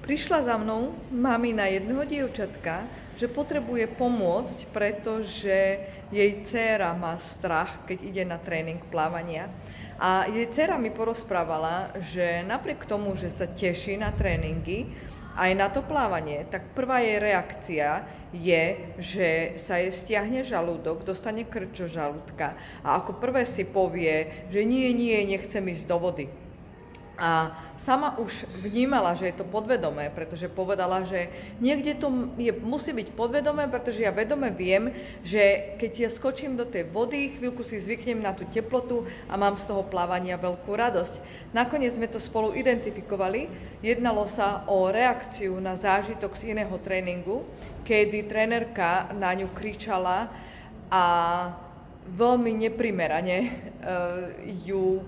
Prišla za mnou mamina jedného dievčatka, že potrebuje pomôcť, pretože jej dcéra má strach, keď ide na tréning plávania. A jej dcéra mi porozprávala, že napriek tomu, že sa teší na tréningy, aj na to plávanie, tak prvá jej reakcia je, že sa jej stiahne žalúdok, dostane krč žalúdka a ako prvé si povie, že nie, nechcem ísť do vody. A sama už vnímala, že je to podvedomé, pretože povedala, že niekde to musí byť podvedomé, pretože ja vedome viem, že keď ja skočím do tej vody, chvíľku si zvyknem na tú teplotu a mám z toho plávania veľkú radosť. Nakoniec sme to spolu identifikovali. Jednalo sa o reakciu na zážitok z iného tréningu, kedy trénerka na ňu kričala a veľmi neprimerane ju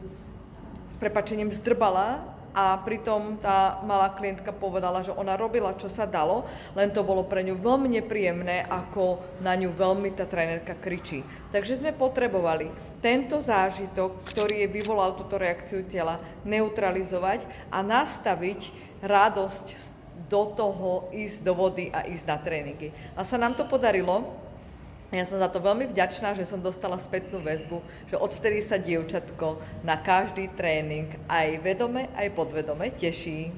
s prepáčením zdrbala a pritom tá malá klientka povedala, že ona robila, čo sa dalo, len to bolo pre ňu veľmi nepríjemné, ako na ňu veľmi tá trénerka kričí. Takže sme potrebovali tento zážitok, ktorý vyvolal túto reakciu tela, neutralizovať a nastaviť radosť do toho, ísť do vody a ísť na tréningy. A sa nám to podarilo. Ja som za to veľmi vďačná, že som dostala spätnú väzbu, že odvtedy sa dievčatko na každý tréning aj vedome, aj podvedome teší.